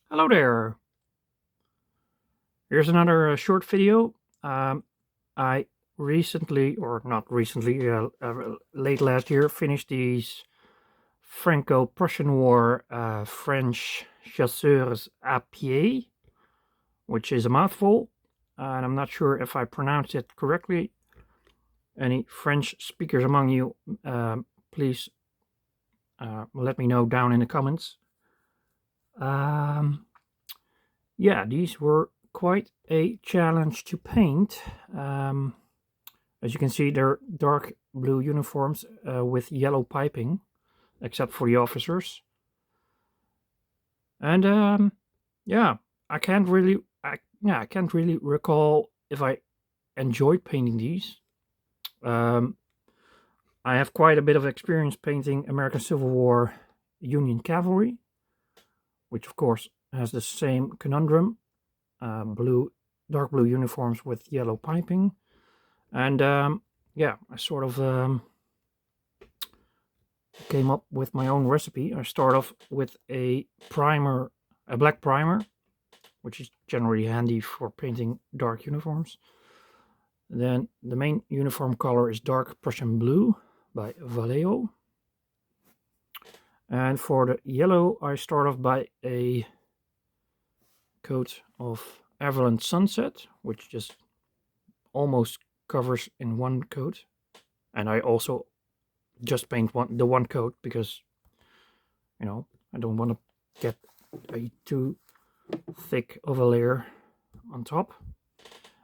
Hello there. Here's another short video. I recently, or not recently, late last year, finished these Franco Prussian War French Chasseurs à pied, which is a mouthful, and I'm not sure if I pronounced it correctly. Any French speakers among you, please let me know down in the comments. Yeah, these were quite a challenge to paint. As you can see, they're dark blue uniforms with yellow piping, except for the officers. And yeah, I can't really recall if I enjoyed painting these. I have quite a bit of experience painting American Civil War Union cavalry, which of course has the same conundrum. Dark blue uniforms with yellow piping. And yeah, I sort of came up with my own recipe. I start off with a black primer, which is generally handy for painting dark uniforms. Then the main uniform color is dark Prussian blue by Vallejo. And for the yellow, I start off by a coat of Avalon Sunset, which just almost covers in one coat. And I also just paint the one coat because, you know, I don't want to get a too thick of a layer on top.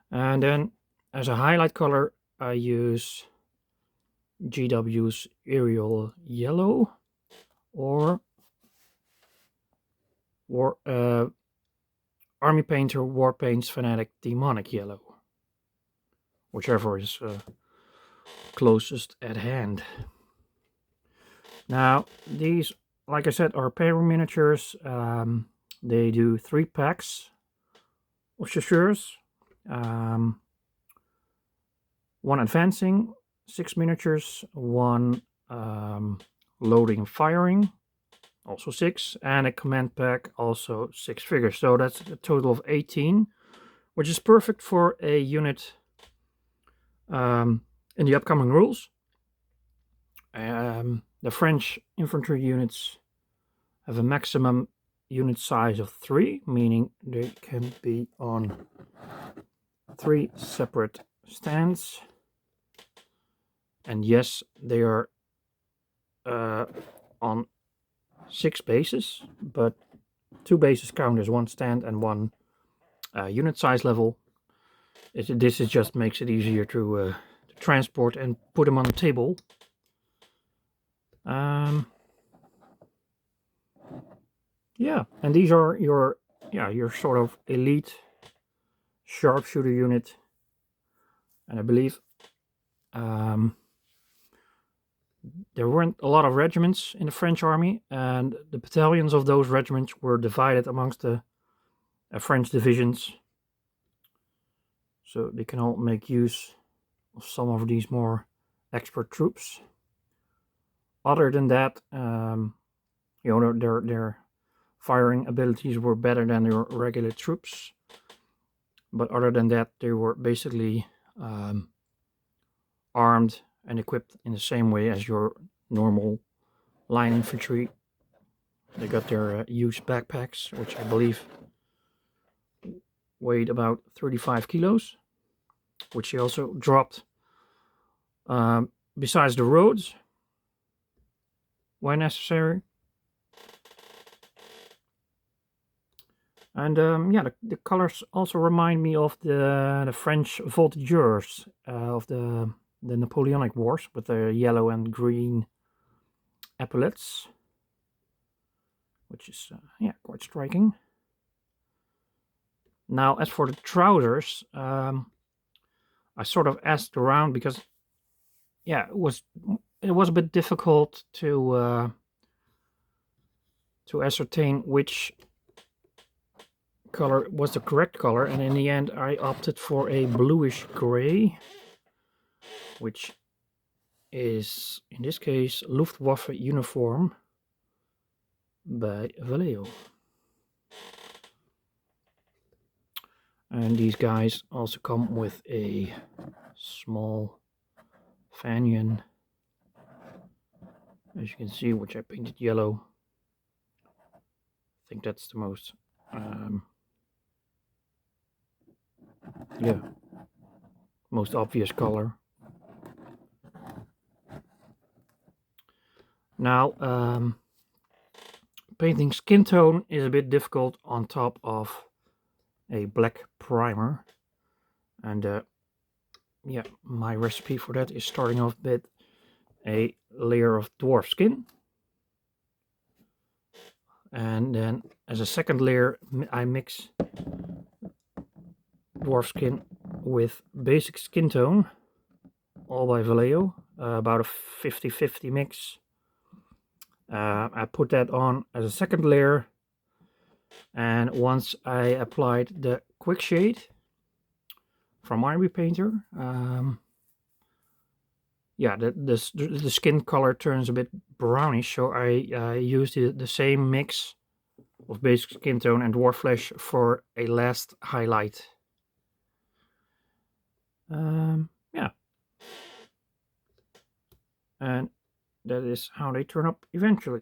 And then as a highlight color, I use GW's Aerial Yellow or Army Painter Warpaint's Fanatic Demonic Yellow, whichever is closest at hand. Now, these, like I said, are Perry Miniatures. They do 3 packs of chasseurs. 1 advancing, 6 miniatures, 1 loading and firing, also 6, and a command pack, also 6 figures. So that's a total of 18, which is perfect for a unit in the upcoming rules. The French infantry units have a maximum unit size of 3, meaning they can be on 3 separate stands. And yes, they are on 6 bases, but 2 bases count as 1 stand and 1 unit size level. This just makes it easier to transport and put them on the table. Yeah, and these are your sort of elite sharpshooter unit, and I believe there weren't a lot of regiments in the French army, and the battalions of those regiments were divided amongst the French divisions, so they can all make use of some of these more expert troops. Other than that, you know, their firing abilities were better than their regular troops, but other than that, they were basically armed and equipped in the same way as your normal line infantry. They got their huge backpacks, which I believe weighed about 35 kilos, which they also dropped besides the roads when necessary. And yeah, the colors also remind me of the French voltigeurs of the Napoleonic Wars, with the yellow and green epaulets, which is yeah, quite striking. Now, as for the trousers, I sort of asked around because, yeah, it was a bit difficult to ascertain which color was the correct color, and in the end I opted for a bluish gray, which is in this case Luftwaffe uniform by Vallejo. And these guys also come with a small fanion, as you can see, which I painted yellow. I think that's the most most obvious color. Now, painting skin tone is a bit difficult on top of a black primer, and yeah, my recipe for that is starting off with a layer of dwarf skin, and then as a second layer I mix dwarf skin with basic skin tone, all by Vallejo, about a 50-50 mix. I put that on as a second layer, and once I applied the quick shade from Army Painter, yeah, the skin color turns a bit brownish, so I used the same mix of basic skin tone and dwarf flesh for a last highlight. Yeah, and that is how they turn up eventually.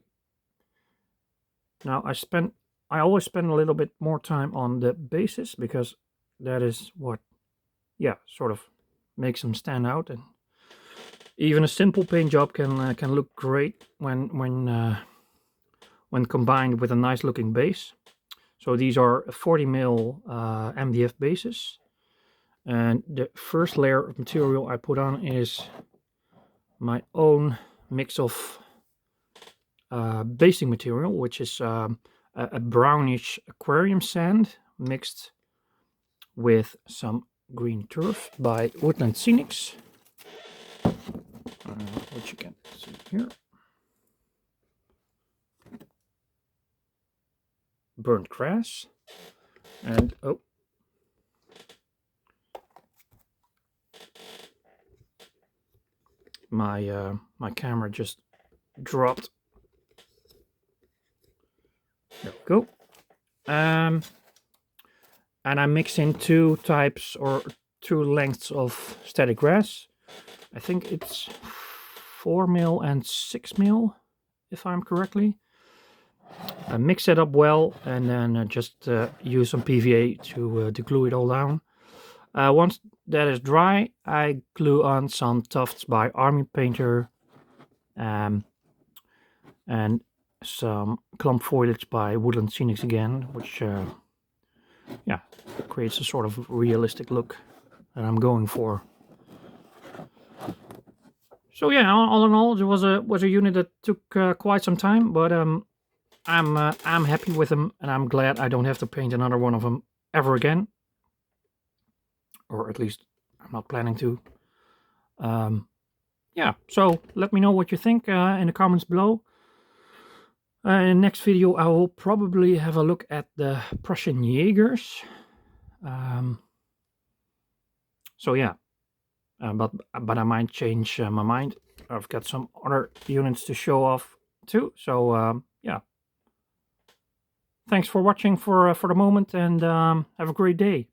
Now I always spend a little bit more time on the bases, because that is what, yeah, sort of makes them stand out. And even a simple paint job can look great when combined with a nice looking base. So these are 40mm MDF bases, and the first layer of material I put on is my own mix of basing material, which is a brownish aquarium sand mixed with some green turf by Woodland Scenics, which you can see here. Burnt grass, and oh, my camera just dropped. There we go. And I'm mixing two types or two lengths of static grass. I think it's 4mm and 6mm, if I'm correctly. I mix it up well, and then just use some PVA to glue it all down. Once that is dry, I glue on some tufts by Army Painter, and some clump foliage by Woodland Scenics again, which yeah, creates a sort of realistic look that I'm going for. So yeah, all in all, it was a unit that took quite some time, but I'm happy with them, and I'm glad I don't have to paint another one of them ever again, or at least I'm not planning to. Yeah, so let me know what you think in the comments below. In the next video, I will probably have a look at the Prussian Jaegers. So yeah, but I might change my mind. I've got some other units to show off too. So yeah, thanks for watching for the moment, and have a great day.